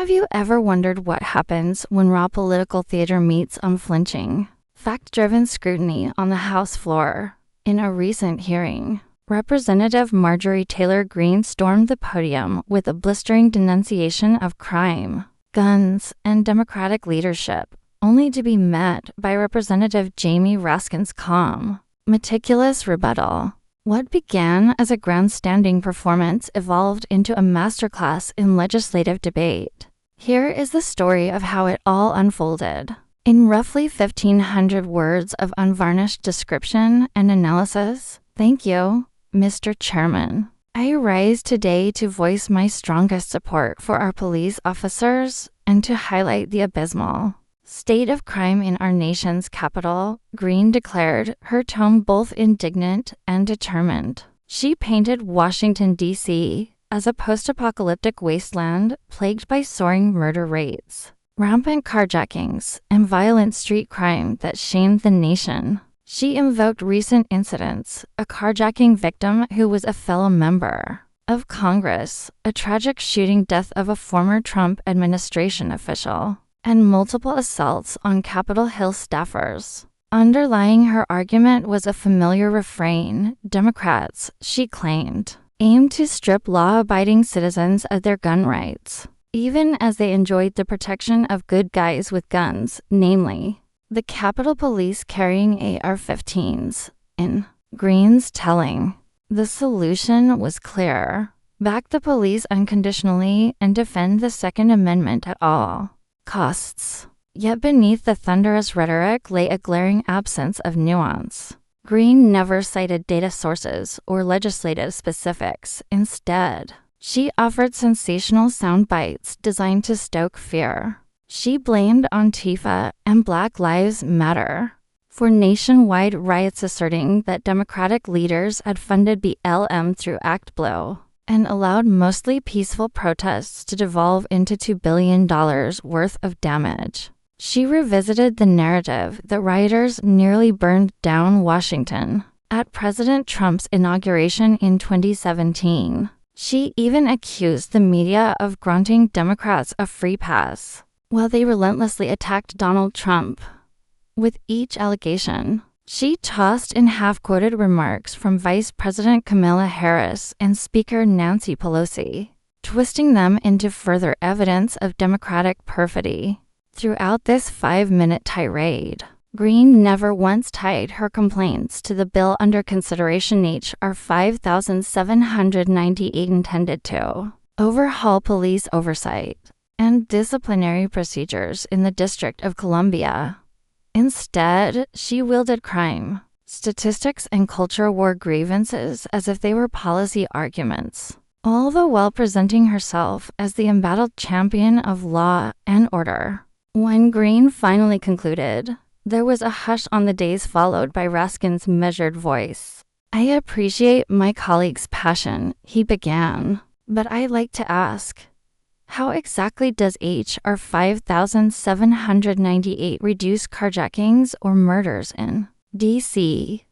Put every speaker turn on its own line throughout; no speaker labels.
Have you ever wondered what happens when raw political theater meets unflinching, fact-driven scrutiny on the House floor? In a recent hearing, Representative Marjorie Taylor Greene stormed the podium with a blistering denunciation of crime, guns, and Democratic leadership, only to be met by Representative Jamie Raskin's calm, meticulous rebuttal. What began as a grandstanding performance evolved into a masterclass in legislative debate. Here is the story of how it all unfolded. In roughly 1,500 words of unvarnished description and analysis, thank you, Mr. Chairman. I rise today to voice my strongest support for our police officers and to highlight the abysmal state of crime in our nation's capital, Greene declared, her tone both indignant and determined. She painted Washington, D.C. as a post-apocalyptic wasteland plagued by soaring murder rates, rampant carjackings, and violent street crime that shamed the nation. She invoked recent incidents, a carjacking victim who was a fellow member of Congress, a tragic shooting death of a former Trump administration official, and multiple assaults on Capitol Hill staffers. Underlying her argument was a familiar refrain: Democrats, she claimed, aim to strip law-abiding citizens of their gun rights, even as they enjoyed the protection of good guys with guns, namely, the Capitol Police carrying AR-15s. In Greene's telling, the solution was clear: back the police unconditionally and defend the Second Amendment at all costs. Yet beneath the thunderous rhetoric lay a glaring absence of nuance. Greene never cited data sources or legislative specifics. Instead, she offered sensational sound bites designed to stoke fear. She blamed Antifa and Black Lives Matter for nationwide riots, asserting that Democratic leaders had funded BLM through ActBlue and allowed mostly peaceful protests to devolve into $2 billion worth of damage. She revisited the narrative that rioters nearly burned down Washington at President Trump's inauguration in 2017. She even accused the media of granting Democrats a free pass, while they relentlessly attacked Donald Trump. With each allegation, she tossed in half-quoted remarks from Vice President Kamala Harris and Speaker Nancy Pelosi, twisting them into further evidence of Democratic perfidy. Throughout this 5-minute tirade, Greene never once tied her complaints to the bill under consideration. H.R. 5798 intended to overhaul police oversight and disciplinary procedures in the District of Columbia. Instead, she wielded crime, statistics, and culture war grievances as if they were policy arguments, all the while presenting herself as the embattled champion of law and order. When Greene finally concluded, there was a hush on the days followed by Raskin's measured voice. I appreciate my colleague's passion, he began, but I'd like to ask, how exactly does H.R. 5798 reduce carjackings or murders in D.C.?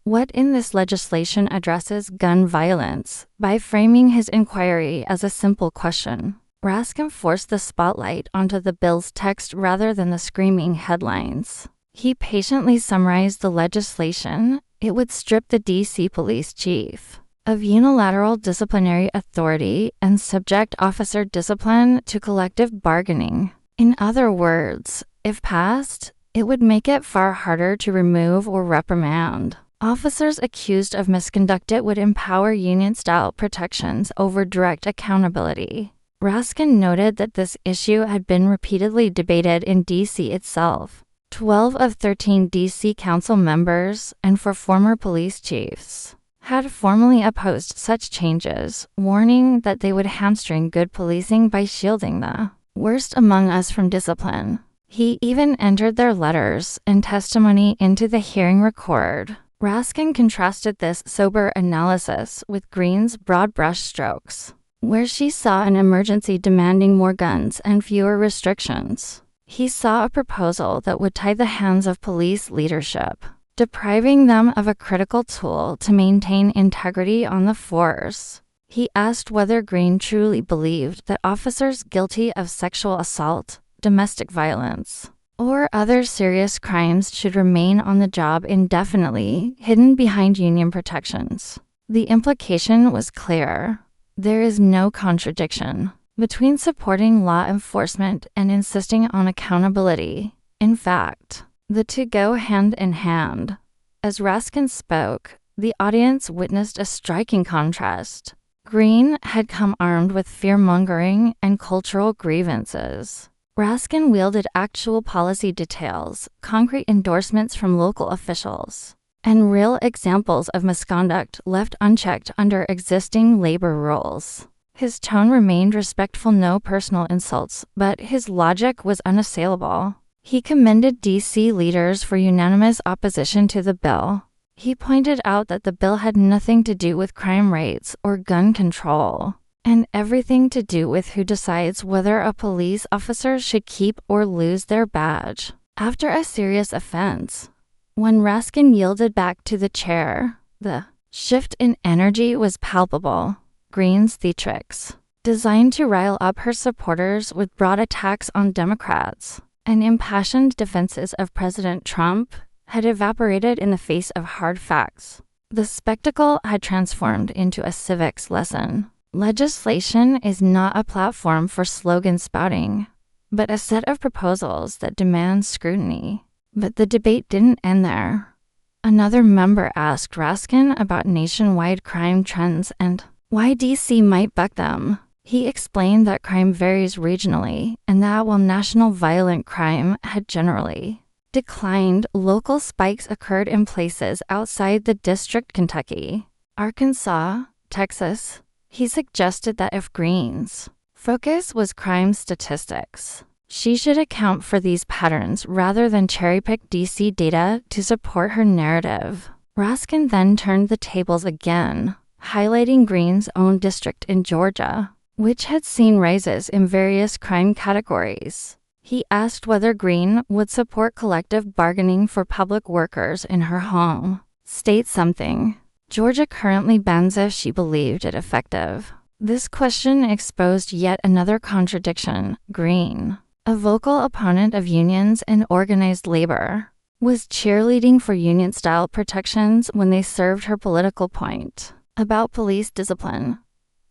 What in this legislation addresses gun violence? By framing his inquiry as a simple question, Raskin forced the spotlight onto the bill's text rather than the screaming headlines. He patiently summarized the legislation. It would strip the D.C. police chief of unilateral disciplinary authority and subject officer discipline to collective bargaining. In other words, if passed, it would make it far harder to remove or reprimand officers accused of misconduct. It would empower union-style protections over direct accountability. Raskin noted that this issue had been repeatedly debated in D.C. itself. 12 of 13 D.C. council members and 4 former police chiefs had formally opposed such changes, warning that they would hamstring good policing by shielding the worst among us from discipline. He even entered their letters and testimony into the hearing record. Raskin contrasted this sober analysis with Greene's broad brushstrokes, where she saw an emergency demanding more guns and fewer restrictions. He saw a proposal that would tie the hands of police leadership, depriving them of a critical tool to maintain integrity on the force. He asked whether Greene truly believed that officers guilty of sexual assault, domestic violence, or other serious crimes should remain on the job indefinitely, hidden behind union protections. The implication was clear. There is no contradiction between supporting law enforcement and insisting on accountability. In fact, the two go hand in hand. As Raskin spoke, the audience witnessed a striking contrast. Greene had come armed with fear-mongering and cultural grievances. Raskin wielded actual policy details, concrete endorsements from local officials, and real examples of misconduct left unchecked under existing labor rules. His tone remained respectful, no personal insults, but his logic was unassailable. He commended D.C. leaders for unanimous opposition to the bill. He pointed out that the bill had nothing to do with crime rates or gun control, and everything to do with who decides whether a police officer should keep or lose their badge after a serious offense. When Raskin yielded back to the chair, the shift in energy was palpable. Greene's theatrics, designed to rile up her supporters with broad attacks on Democrats and impassioned defenses of President Trump, had evaporated in the face of hard facts. The spectacle had transformed into a civics lesson. Legislation is not a platform for slogan spouting, but a set of proposals that demand scrutiny. But the debate didn't end there. Another member asked Raskin about nationwide crime trends and why D.C. might buck them. He explained that crime varies regionally and that while national violent crime had generally declined, local spikes occurred in places outside the district: Kentucky, Arkansas, Texas. He suggested that if Greene's focus was crime statistics, she should account for these patterns rather than cherry-pick D.C. data to support her narrative. Raskin then turned the tables again, highlighting Greene's own district in Georgia, which had seen rises in various crime categories. He asked whether Greene would support collective bargaining for public workers in her home state. Something Georgia currently bans if she believed it effective. This question exposed yet another contradiction. Greene, a vocal opponent of unions and organized labor, was cheerleading for union-style protections when they served her political point about police discipline.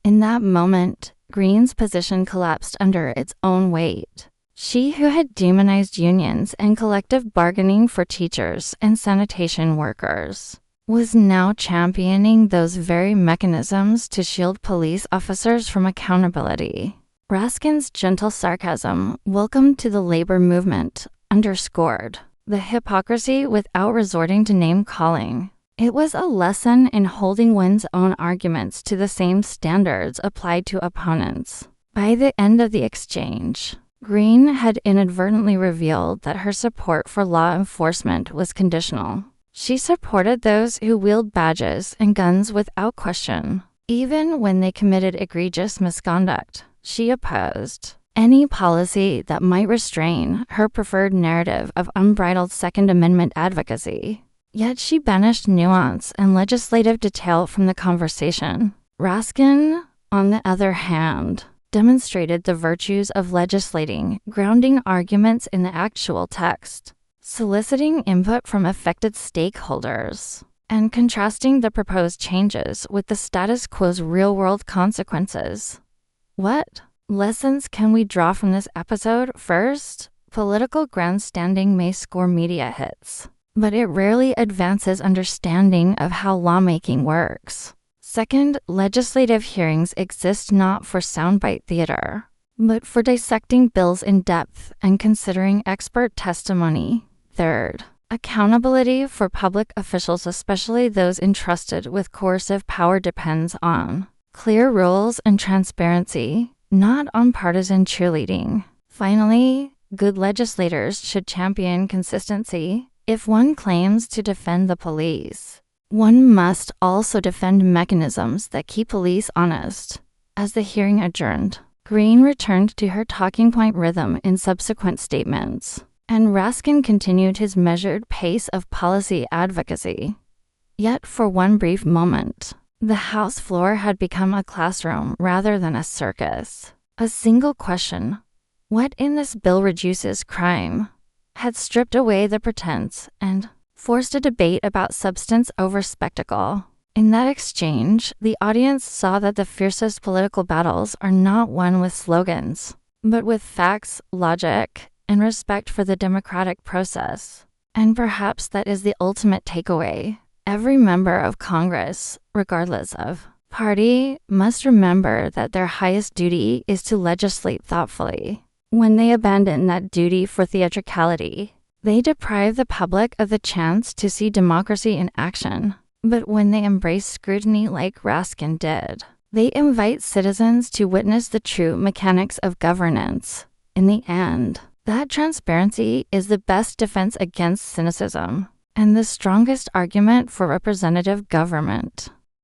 In that moment, Greene's position collapsed under its own weight. She, who had demonized unions and collective bargaining for teachers and sanitation workers, was now championing those very mechanisms to shield police officers from accountability. Raskin's gentle sarcasm, welcome to the labor movement, underscored the hypocrisy without resorting to name-calling. It was a lesson in holding one's own arguments to the same standards applied to opponents. By the end of the exchange, Greene had inadvertently revealed that her support for law enforcement was conditional. She supported those who wield badges and guns without question, even when they committed egregious misconduct. She opposed any policy that might restrain her preferred narrative of unbridled Second Amendment advocacy. Yet she banished nuance and legislative detail from the conversation. Raskin, on the other hand, demonstrated the virtues of legislating, grounding arguments in the actual text, soliciting input from affected stakeholders, and contrasting the proposed changes with the status quo's real-world consequences. What lessons can we draw from this episode? First, political grandstanding may score media hits, but it rarely advances understanding of how lawmaking works. Second, legislative hearings exist not for soundbite theater, but for dissecting bills in depth and considering expert testimony. Third, accountability for public officials, especially those entrusted with coercive power, depends on clear rules and transparency, not on partisan cheerleading. Finally, good legislators should champion consistency. If one claims to defend the police, one must also defend mechanisms that keep police honest. As the hearing adjourned, Greene returned to her talking point rhythm in subsequent statements, and Raskin continued his measured pace of policy advocacy. Yet for one brief moment, The House floor had become a classroom rather than a circus. A single question, what in this bill reduces crime, had stripped away the pretense and forced a debate about substance over spectacle. In that exchange, the audience saw that the fiercest political battles are not won with slogans, but with facts, logic, and respect for the democratic process. And perhaps that is the ultimate takeaway. Every member of Congress, regardless of party, must remember that their highest duty is to legislate thoughtfully. When they abandon that duty for theatricality, they deprive the public of the chance to see democracy in action. But when they embrace scrutiny like Raskin did, they invite citizens to witness the true mechanics of governance. In the end, that transparency is the best defense against cynicism and the strongest argument for representative government.